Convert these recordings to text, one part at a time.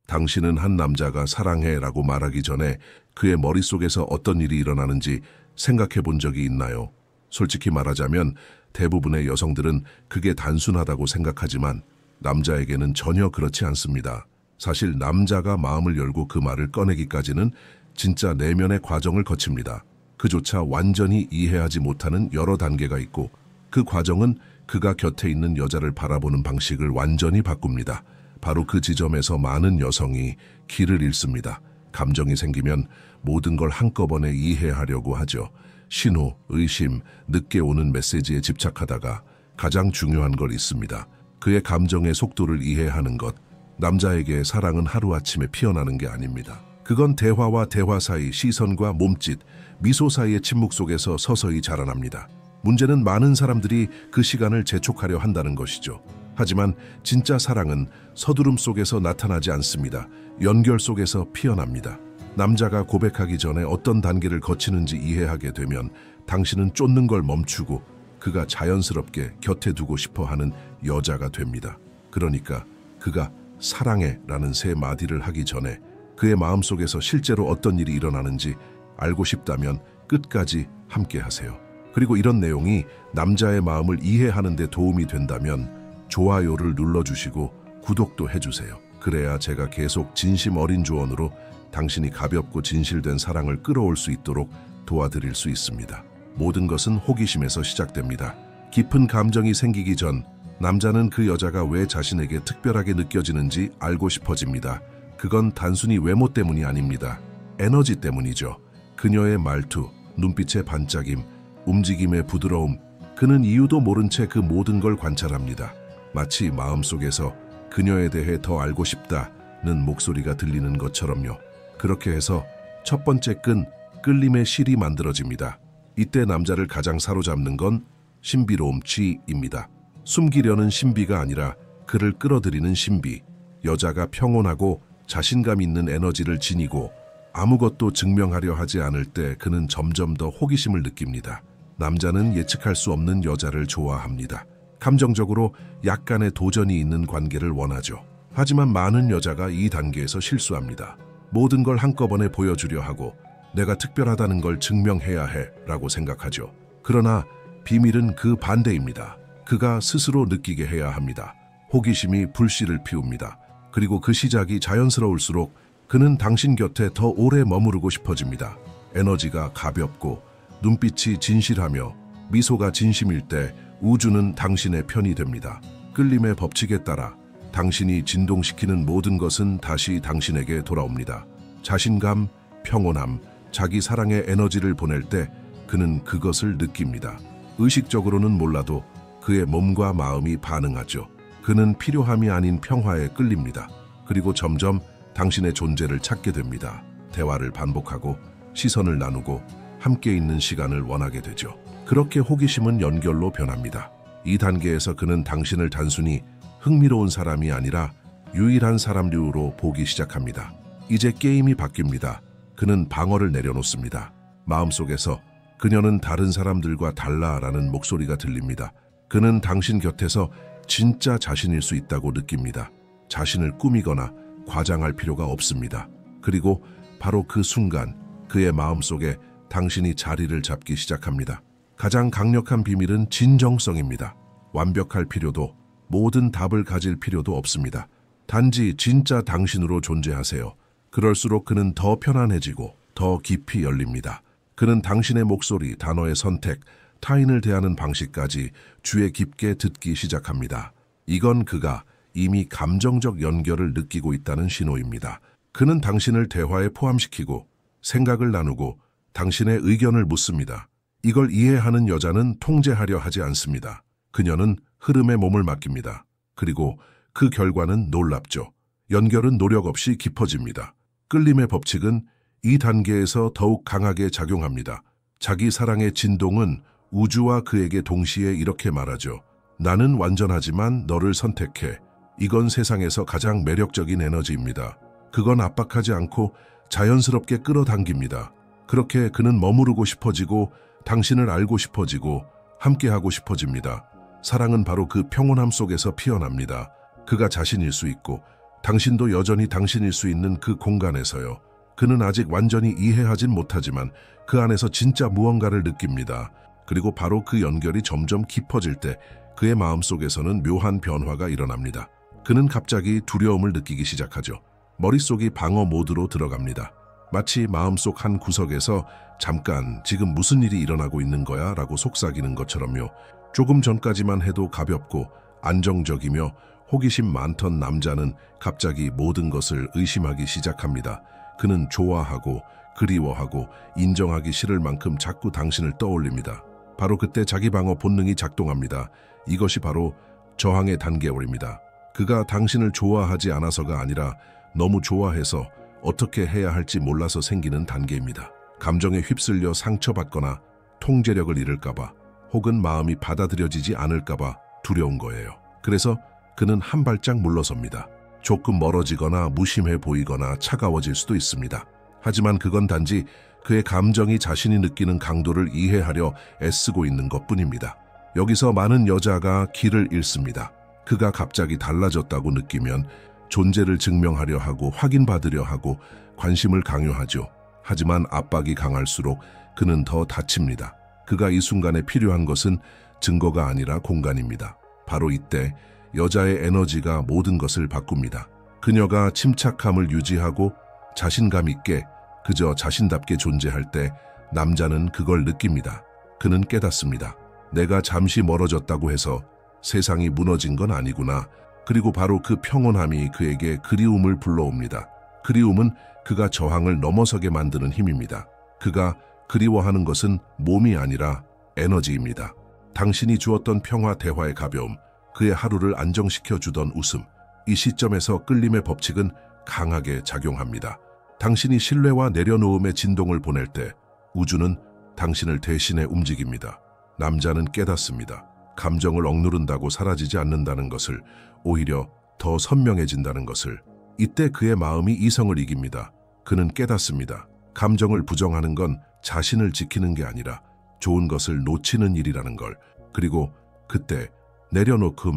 당신은 한 남자가 사랑해라고 말하기 전에 그의 머릿속에서 어떤 일이 일어나는지 생각해 본 적이 있나요? 솔직히 말하자면 대부분의 여성들은 그게 단순하다고 생각하지만 남자에게는 전혀 그렇지 않습니다. 사실 남자가 마음을 열고 그 말을 꺼내기까지는 진짜 내면의 과정을 거칩니다. 그조차 완전히 이해하지 못하는 여러 단계가 있고 그 과정은 그가 곁에 있는 여자를 바라보는 방식을 완전히 바꿉니다. 바로 그 지점에서 많은 여성이 길을 잃습니다. 감정이 생기면 모든 걸 한꺼번에 이해하려고 하죠. 신호, 의심, 늦게 오는 메시지에 집착하다가 가장 중요한 걸 잊습니다. 그의 감정의 속도를 이해하는 것. 남자에게 사랑은 하루아침에 피어나는 게 아닙니다. 그건 대화와 대화 사이 시선과 몸짓, 미소 사이의 침묵 속에서 서서히 자라납니다. 문제는 많은 사람들이 그 시간을 재촉하려 한다는 것이죠. 하지만 진짜 사랑은 서두름 속에서 나타나지 않습니다. 연결 속에서 피어납니다. 남자가 고백하기 전에 어떤 단계를 거치는지 이해하게 되면 당신은 쫓는 걸 멈추고 그가 자연스럽게 곁에 두고 싶어 하는 여자가 됩니다. 그러니까 그가 사랑해라는 세 마디를 하기 전에 그의 마음속에서 실제로 어떤 일이 일어나는지 알고 싶다면 끝까지 함께 하세요. 그리고 이런 내용이 남자의 마음을 이해하는 데 도움이 된다면 좋아요를 눌러주시고 구독도 해주세요. 그래야 제가 계속 진심 어린 조언으로 당신이 가볍고 진실된 사랑을 끌어올 수 있도록 도와드릴 수 있습니다. 모든 것은 호기심에서 시작됩니다. 깊은 감정이 생기기 전 남자는 그 여자가 왜 자신에게 특별하게 느껴지는지 알고 싶어집니다. 그건 단순히 외모 때문이 아닙니다. 에너지 때문이죠. 그녀의 말투, 눈빛의 반짝임, 움직임의 부드러움, 그는 이유도 모른 채 그 모든 걸 관찰합니다. 마치 마음속에서 그녀에 대해 더 알고 싶다는 목소리가 들리는 것처럼요. 그렇게 해서 첫 번째 끈, 끌림의 실이 만들어집니다. 이때 남자를 가장 사로잡는 건 신비로움 취입니다. 숨기려는 신비가 아니라 그를 끌어들이는 신비. 여자가 평온하고 자신감 있는 에너지를 지니고 아무것도 증명하려 하지 않을 때 그는 점점 더 호기심을 느낍니다. 남자는 예측할 수 없는 여자를 좋아합니다. 감정적으로 약간의 도전이 있는 관계를 원하죠. 하지만 많은 여자가 이 단계에서 실수합니다. 모든 걸 한꺼번에 보여주려 하고 내가 특별하다는 걸 증명해야 해 라고 생각하죠. 그러나 비밀은 그 반대입니다. 그가 스스로 느끼게 해야 합니다. 호기심이 불씨를 피웁니다. 그리고 그 시작이 자연스러울수록 그는 당신 곁에 더 오래 머무르고 싶어집니다. 에너지가 가볍고 눈빛이 진실하며 미소가 진심일 때 우주는 당신의 편이 됩니다. 끌림의 법칙에 따라 당신이 진동시키는 모든 것은 다시 당신에게 돌아옵니다. 자신감, 평온함, 자기 사랑의 에너지를 보낼 때 그는 그것을 느낍니다. 의식적으로는 몰라도 그의 몸과 마음이 반응하죠. 그는 필요함이 아닌 평화에 끌립니다. 그리고 점점 당신의 존재를 찾게 됩니다. 대화를 반복하고 시선을 나누고 함께 있는 시간을 원하게 되죠. 그렇게 호기심은 연결로 변합니다. 이 단계에서 그는 당신을 단순히 흥미로운 사람이 아니라 유일한 사람류로 보기 시작합니다. 이제 게임이 바뀝니다. 그는 방어를 내려놓습니다. 마음속에서 그녀는 다른 사람들과 달라라는 목소리가 들립니다. 그는 당신 곁에서 진짜 자신일 수 있다고 느낍니다. 자신을 꾸미거나 과장할 필요가 없습니다. 그리고 바로 그 순간 그의 마음속에 당신이 자리를 잡기 시작합니다. 가장 강력한 비밀은 진정성입니다. 완벽할 필요도 모든 답을 가질 필요도 없습니다. 단지 진짜 당신으로 존재하세요. 그럴수록 그는 더 편안해지고 더 깊이 열립니다. 그는 당신의 목소리, 단어의 선택, 타인을 대하는 방식까지 주의 깊게 듣기 시작합니다. 이건 그가 이미 감정적 연결을 느끼고 있다는 신호입니다. 그는 당신을 대화에 포함시키고 생각을 나누고 당신의 의견을 묻습니다. 이걸 이해하는 여자는 통제하려 하지 않습니다. 그녀는 흐름에 몸을 맡깁니다. 그리고 그 결과는 놀랍죠. 연결은 노력 없이 깊어집니다. 끌림의 법칙은 이 단계에서 더욱 강하게 작용합니다. 자기 사랑의 진동은 우주와 그에게 동시에 이렇게 말하죠. 나는 완전하지만 너를 선택해. 이건 세상에서 가장 매력적인 에너지입니다. 그건 압박하지 않고 자연스럽게 끌어당깁니다. 그렇게 그는 머무르고 싶어지고 당신을 알고 싶어지고 함께하고 싶어집니다. 사랑은 바로 그 평온함 속에서 피어납니다. 그가 자신일 수 있고 당신도 여전히 당신일 수 있는 그 공간에서요. 그는 아직 완전히 이해하진 못하지만 그 안에서 진짜 무언가를 느낍니다. 그리고 바로 그 연결이 점점 깊어질 때 그의 마음속에서는 묘한 변화가 일어납니다. 그는 갑자기 두려움을 느끼기 시작하죠. 머릿속이 방어 모드로 들어갑니다. 마치 마음속 한 구석에서 잠깐 지금 무슨 일이 일어나고 있는 거야? 라고 속삭이는 것처럼요. 조금 전까지만 해도 가볍고 안정적이며 호기심 많던 남자는 갑자기 모든 것을 의심하기 시작합니다. 그는 좋아하고 그리워하고 인정하기 싫을 만큼 자꾸 당신을 떠올립니다. 바로 그때 자기 방어 본능이 작동합니다. 이것이 바로 저항의 단계월입니다. 그가 당신을 좋아하지 않아서가 아니라 너무 좋아해서 어떻게 해야 할지 몰라서 생기는 단계입니다. 감정에 휩쓸려 상처받거나 통제력을 잃을까봐 혹은 마음이 받아들여지지 않을까봐 두려운 거예요. 그래서 그는 한 발짝 물러섭니다. 조금 멀어지거나 무심해 보이거나 차가워질 수도 있습니다. 하지만 그건 단지 그의 감정이 자신이 느끼는 강도를 이해하려 애쓰고 있는 것뿐입니다. 여기서 많은 여자가 길을 잃습니다. 그가 갑자기 달라졌다고 느끼면 존재를 증명하려 하고 확인받으려 하고 관심을 강요하죠. 하지만 압박이 강할수록 그는 더 다칩니다. 그가 이 순간에 필요한 것은 증거가 아니라 공간입니다. 바로 이때 여자의 에너지가 모든 것을 바꿉니다. 그녀가 침착함을 유지하고 자신감 있게 그저 자신답게 존재할 때 남자는 그걸 느낍니다. 그는 깨닫습니다. 내가 잠시 멀어졌다고 해서 세상이 무너진 건 아니구나. 그리고 바로 그 평온함이 그에게 그리움을 불러옵니다. 그리움은 그가 저항을 넘어서게 만드는 힘입니다. 그가 그리워하는 것은 몸이 아니라 에너지입니다. 당신이 주었던 평화, 대화의 가벼움, 그의 하루를 안정시켜주던 웃음, 이 시점에서 끌림의 법칙은 강하게 작용합니다. 당신이 신뢰와 내려놓음의 진동을 보낼 때 우주는 당신을 대신해 움직입니다. 남자는 깨닫습니다. 감정을 억누른다고 사라지지 않는다는 것을, 오히려 더 선명해진다는 것을. 이때 그의 마음이 이성을 이깁니다. 그는 깨닫습니다. 감정을 부정하는 건 자신을 지키는 게 아니라 좋은 것을 놓치는 일이라는 걸. 그리고 그때 내려놓고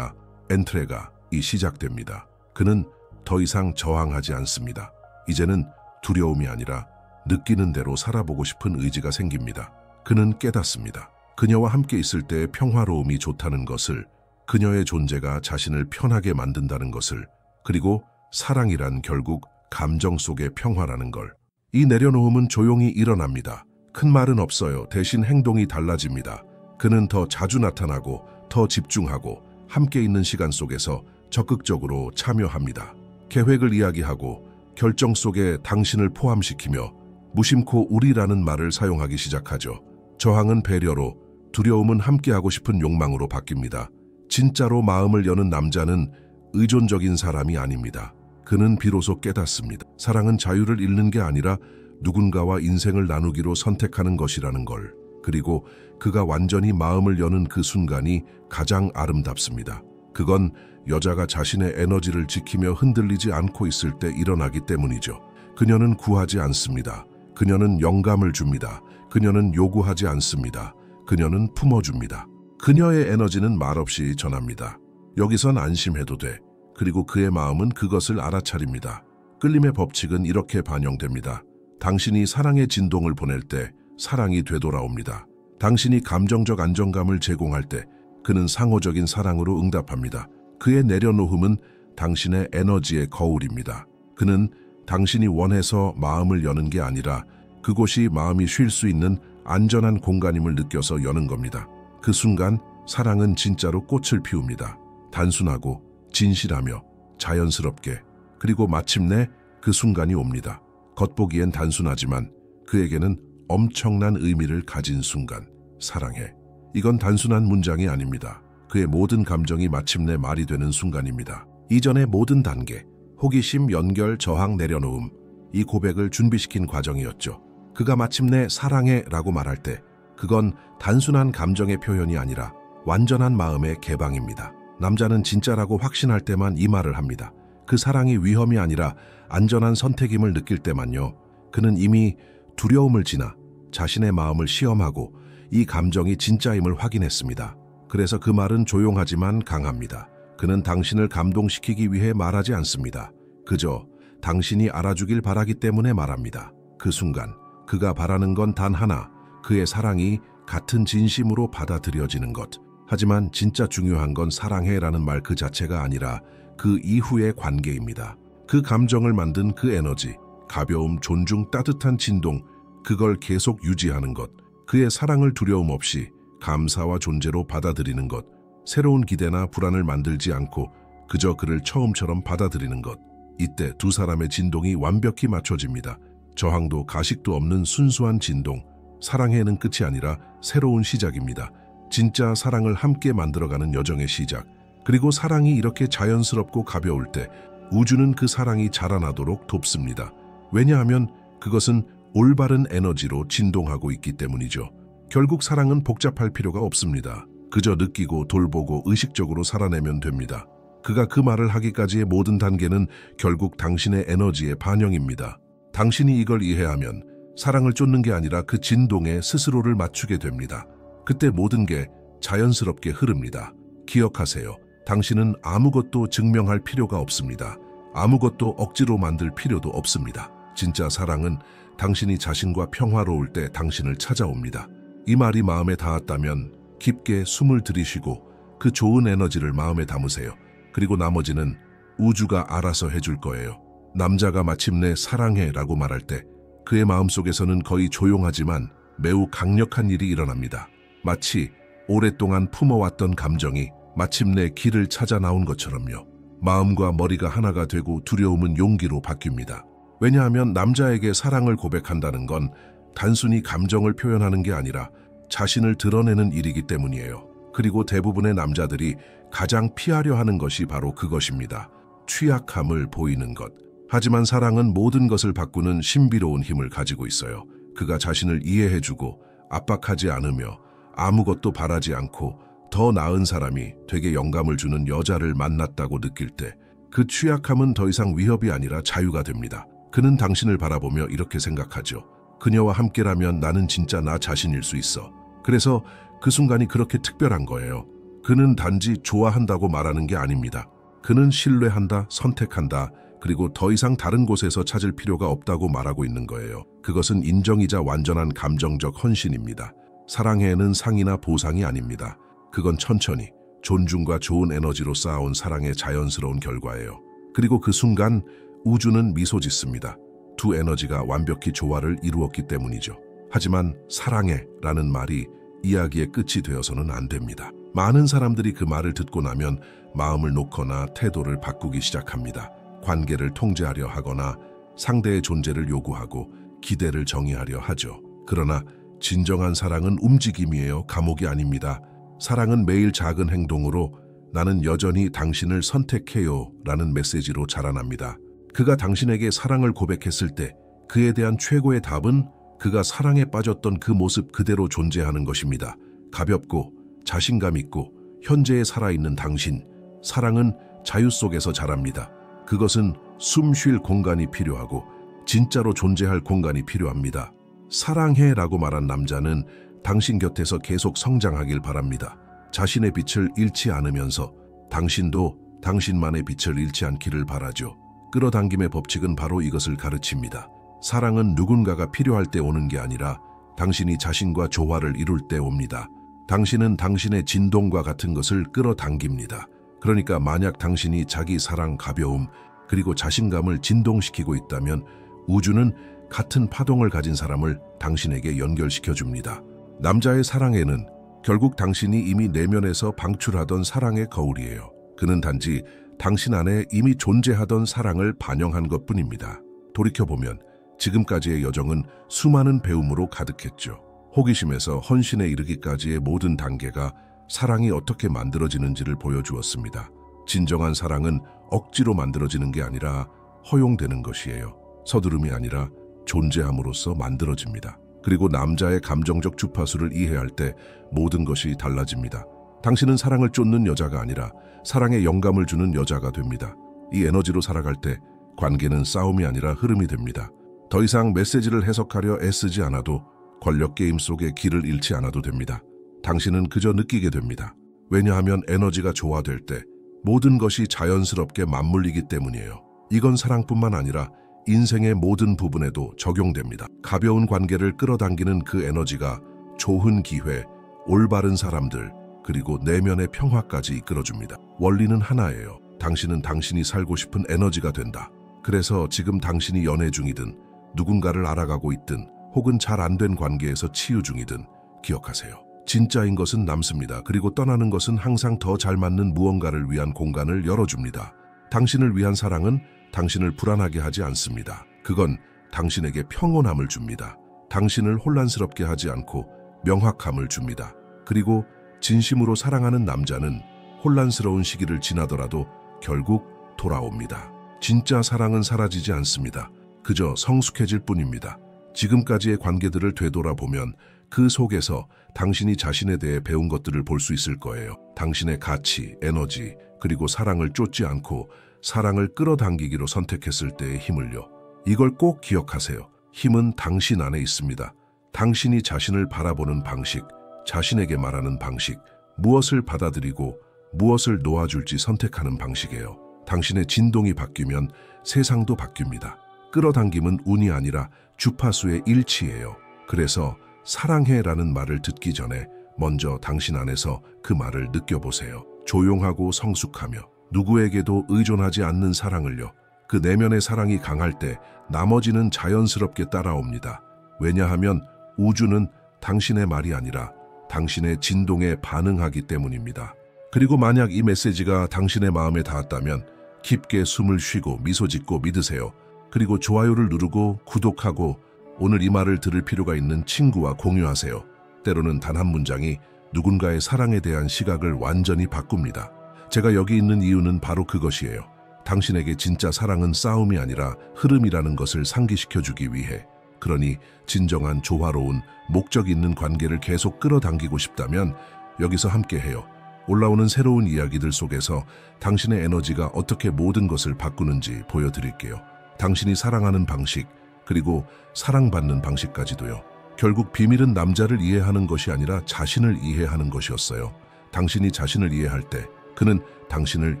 엔트레가 시작됩니다. 그는 더 이상 저항하지 않습니다. 이제는 두려움이 아니라 느끼는 대로 살아보고 싶은 의지가 생깁니다. 그는 깨닫습니다. 그녀와 함께 있을 때 평화로움이 좋다는 것을, 그녀의 존재가 자신을 편하게 만든다는 것을, 그리고 사랑이란 결국 감정 속의 평화라는 걸. 이 내려놓음은 조용히 일어납니다. 큰 말은 없어요. 대신 행동이 달라집니다. 그는 더 자주 나타나고 더 집중하고 함께 있는 시간 속에서 적극적으로 참여합니다. 계획을 이야기하고 결정 속에 당신을 포함시키며 무심코 우리라는 말을 사용하기 시작하죠. 저항은 배려로, 두려움은 함께하고 싶은 욕망으로 바뀝니다. 진짜로 마음을 여는 남자는 의존적인 사람이 아닙니다. 그는 비로소 깨닫습니다. 사랑은 자유를 잃는 게 아니라 누군가와 인생을 나누기로 선택하는 것이라는 걸. 그리고 그가 완전히 마음을 여는 그 순간이 가장 아름답습니다. 그건 여자가 자신의 에너지를 지키며 흔들리지 않고 있을 때 일어나기 때문이죠. 그녀는 구하지 않습니다. 그녀는 영감을 줍니다. 그녀는 요구하지 않습니다. 그녀는 품어줍니다. 그녀의 에너지는 말없이 전합니다. 여기선 안심해도 돼. 그리고 그의 마음은 그것을 알아차립니다. 끌림의 법칙은 이렇게 반영됩니다. 당신이 사랑의 진동을 보낼 때 사랑이 되돌아옵니다. 당신이 감정적 안정감을 제공할 때 그는 상호적인 사랑으로 응답합니다. 그의 내려놓음은 당신의 에너지의 거울입니다. 그는 당신이 원해서 마음을 여는 게 아니라 그곳이 마음이 쉴 수 있는 안전한 공간임을 느껴서 여는 겁니다. 그 순간 사랑은 진짜로 꽃을 피웁니다. 단순하고 진실하며 자연스럽게. 그리고 마침내 그 순간이 옵니다. 겉보기엔 단순하지만 그에게는 엄청난 의미를 가진 순간. 사랑해. 이건 단순한 문장이 아닙니다. 그의 모든 감정이 마침내 말이 되는 순간입니다. 이전의 모든 단계, 호기심, 연결, 저항, 내려놓음, 이 고백을 준비시킨 과정이었죠. 그가 마침내 사랑해 라고 말할 때 그건 단순한 감정의 표현이 아니라 완전한 마음의 개방입니다. 남자는 진짜라고 확신할 때만 이 말을 합니다. 그 사랑이 위험이 아니라 안전한 선택임을 느낄 때만요. 그는 이미 두려움을 지나 자신의 마음을 시험하고 이 감정이 진짜임을 확인했습니다. 그래서 그 말은 조용하지만 강합니다. 그는 당신을 감동시키기 위해 말하지 않습니다. 그저 당신이 알아주길 바라기 때문에 말합니다. 그 순간 그가 바라는 건 단 하나, 그의 사랑이 같은 진심으로 받아들여지는 것. 하지만 진짜 중요한 건 사랑해라는 말 그 자체가 아니라 그 이후의 관계입니다. 그 감정을 만든 그 에너지, 가벼움, 존중, 따뜻한 진동, 그걸 계속 유지하는 것. 그의 사랑을 두려움 없이 감사와 존재로 받아들이는 것. 새로운 기대나 불안을 만들지 않고 그저 그를 처음처럼 받아들이는 것. 이때 두 사람의 진동이 완벽히 맞춰집니다. 저항도 가식도 없는 순수한 진동. 사랑해는 끝이 아니라 새로운 시작입니다. 진짜 사랑을 함께 만들어가는 여정의 시작. 그리고 사랑이 이렇게 자연스럽고 가벼울 때 우주는 그 사랑이 자라나도록 돕습니다. 왜냐하면 그것은 올바른 에너지로 진동하고 있기 때문이죠. 결국 사랑은 복잡할 필요가 없습니다. 그저 느끼고 돌보고 의식적으로 살아내면 됩니다. 그가 그 말을 하기까지의 모든 단계는 결국 당신의 에너지의 반영입니다. 당신이 이걸 이해하면 사랑을 쫓는 게 아니라 그 진동에 스스로를 맞추게 됩니다. 그때 모든 게 자연스럽게 흐릅니다. 기억하세요. 당신은 아무것도 증명할 필요가 없습니다. 아무것도 억지로 만들 필요도 없습니다. 진짜 사랑은 당신이 자신과 평화로울 때 당신을 찾아옵니다. 이 말이 마음에 닿았다면 깊게 숨을 들이쉬고 그 좋은 에너지를 마음에 담으세요. 그리고 나머지는 우주가 알아서 해줄 거예요. 남자가 마침내 사랑해라고 말할 때 그의 마음속에서는 거의 조용하지만 매우 강력한 일이 일어납니다. 마치 오랫동안 품어왔던 감정이 마침내 길을 찾아 나온 것처럼요. 마음과 머리가 하나가 되고 두려움은 용기로 바뀝니다. 왜냐하면 남자에게 사랑을 고백한다는 건 단순히 감정을 표현하는 게 아니라 자신을 드러내는 일이기 때문이에요. 그리고 대부분의 남자들이 가장 피하려 하는 것이 바로 그것입니다. 취약함을 보이는 것. 하지만 사랑은 모든 것을 바꾸는 신비로운 힘을 가지고 있어요. 그가 자신을 이해해주고 압박하지 않으며 아무것도 바라지 않고 더 나은 사람이 되게 영감을 주는 여자를 만났다고 느낄 때 그 취약함은 더 이상 위협이 아니라 자유가 됩니다. 그는 당신을 바라보며 이렇게 생각하죠. 그녀와 함께라면 나는 진짜 나 자신일 수 있어. 그래서 그 순간이 그렇게 특별한 거예요. 그는 단지 좋아한다고 말하는 게 아닙니다. 그는 신뢰한다, 선택한다, 그리고 더 이상 다른 곳에서 찾을 필요가 없다고 말하고 있는 거예요. 그것은 인정이자 완전한 감정적 헌신입니다. 사랑해는 상이나 보상이 아닙니다. 그건 천천히 존중과 좋은 에너지로 쌓아온 사랑의 자연스러운 결과예요. 그리고 그 순간 우주는 미소 짓습니다. 두 에너지가 완벽히 조화를 이루었기 때문이죠. 하지만 사랑해라는 말이 이야기의 끝이 되어서는 안 됩니다. 많은 사람들이 그 말을 듣고 나면 마음을 놓거나 태도를 바꾸기 시작합니다. 관계를 통제하려 하거나 상대의 존재를 요구하고 기대를 정의하려 하죠. 그러나 진정한 사랑은 움직임이에요. 감옥이 아닙니다. 사랑은 매일 작은 행동으로 나는 여전히 당신을 선택해요 라는 메시지로 자라납니다. 그가 당신에게 사랑을 고백했을 때 그에 대한 최고의 답은 그가 사랑에 빠졌던 그 모습 그대로 존재하는 것입니다. 가볍고 자신감 있고 현재에 살아있는 당신. 사랑은 자유 속에서 자랍니다. 그것은 숨 쉴 공간이 필요하고 진짜로 존재할 공간이 필요합니다. 사랑해라고 말한 남자는 당신 곁에서 계속 성장하길 바랍니다. 자신의 빛을 잃지 않으면서 당신도 당신만의 빛을 잃지 않기를 바라죠. 끌어당김의 법칙은 바로 이것을 가르칩니다. 사랑은 누군가가 필요할 때 오는 게 아니라 당신이 자신과 조화를 이룰 때 옵니다. 당신은 당신의 진동과 같은 것을 끌어당깁니다. 그러니까 만약 당신이 자기 사랑, 가벼움, 그리고 자신감을 진동시키고 있다면 우주는 같은 파동을 가진 사람을 당신에게 연결시켜줍니다. 남자의 사랑에는 결국 당신이 이미 내면에서 방출하던 사랑의 거울이에요. 그는 단지 당신 안에 이미 존재하던 사랑을 반영한 것뿐입니다. 돌이켜보면 지금까지의 여정은 수많은 배움으로 가득했죠. 호기심에서 헌신에 이르기까지의 모든 단계가 사랑이 어떻게 만들어지는지를 보여주었습니다. 진정한 사랑은 억지로 만들어지는 게 아니라 허용되는 것이에요. 서두름이 아니라 존재함으로써 만들어집니다. 그리고 남자의 감정적 주파수를 이해할 때 모든 것이 달라집니다. 당신은 사랑을 쫓는 여자가 아니라 사랑에 영감을 주는 여자가 됩니다. 이 에너지로 살아갈 때 관계는 싸움이 아니라 흐름이 됩니다. 더 이상 메시지를 해석하려 애쓰지 않아도 권력 게임 속에 길을 잃지 않아도 됩니다. 당신은 그저 느끼게 됩니다. 왜냐하면 에너지가 조화될 때 모든 것이 자연스럽게 맞물리기 때문이에요. 이건 사랑뿐만 아니라 인생의 모든 부분에도 적용됩니다. 가벼운 관계를 끌어당기는 그 에너지가 좋은 기회, 올바른 사람들, 그리고 내면의 평화까지 이끌어줍니다. 원리는 하나예요. 당신은 당신이 살고 싶은 에너지가 된다. 그래서 지금 당신이 연애 중이든 누군가를 알아가고 있든 혹은 잘 안 된 관계에서 치유 중이든 기억하세요. 진짜인 것은 남습니다. 그리고 떠나는 것은 항상 더 잘 맞는 무언가를 위한 공간을 열어줍니다. 당신을 위한 사랑은 당신을 불안하게 하지 않습니다. 그건 당신에게 평온함을 줍니다. 당신을 혼란스럽게 하지 않고 명확함을 줍니다. 그리고 진심으로 사랑하는 남자는 혼란스러운 시기를 지나더라도 결국 돌아옵니다. 진짜 사랑은 사라지지 않습니다. 그저 성숙해질 뿐입니다. 지금까지의 관계들을 되돌아보면 그 속에서 당신이 자신에 대해 배운 것들을 볼 수 있을 거예요. 당신의 가치, 에너지, 그리고 사랑을 쫓지 않고 사랑을 끌어당기기로 선택했을 때의 힘을요. 이걸 꼭 기억하세요. 힘은 당신 안에 있습니다. 당신이 자신을 바라보는 방식, 자신에게 말하는 방식, 무엇을 받아들이고 무엇을 놓아줄지 선택하는 방식이에요. 당신의 진동이 바뀌면 세상도 바뀝니다. 끌어당김은 운이 아니라 주파수의 일치예요. 그래서 사랑해라는 말을 듣기 전에 먼저 당신 안에서 그 말을 느껴보세요. 조용하고 성숙하며 누구에게도 의존하지 않는 사랑을요. 그 내면의 사랑이 강할 때 나머지는 자연스럽게 따라옵니다. 왜냐하면 우주는 당신의 말이 아니라 당신의 진동에 반응하기 때문입니다. 그리고 만약 이 메시지가 당신의 마음에 닿았다면 깊게 숨을 쉬고 미소 짓고 믿으세요. 그리고 좋아요를 누르고 구독하고 오늘 이 말을 들을 필요가 있는 친구와 공유하세요. 때로는 단 한 문장이 누군가의 사랑에 대한 시각을 완전히 바꿉니다. 제가 여기 있는 이유는 바로 그것이에요. 당신에게 진짜 사랑은 싸움이 아니라 흐름이라는 것을 상기시켜주기 위해. 그러니 진정한 조화로운 목적 있는 관계를 계속 끌어당기고 싶다면 여기서 함께해요. 올라오는 새로운 이야기들 속에서 당신의 에너지가 어떻게 모든 것을 바꾸는지 보여드릴게요. 당신이 사랑하는 방식, 그리고 사랑받는 방식까지도요. 결국 비밀은 남자를 이해하는 것이 아니라 자신을 이해하는 것이었어요. 당신이 자신을 이해할 때 그는 당신을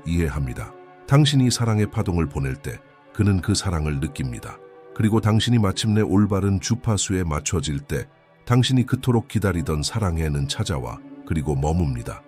이해합니다. 당신이 사랑의 파동을 보낼 때 그는 그 사랑을 느낍니다. 그리고 당신이 마침내 올바른 주파수에 맞춰질 때 당신이 그토록 기다리던 사랑에는 찾아와 그리고 머뭅니다.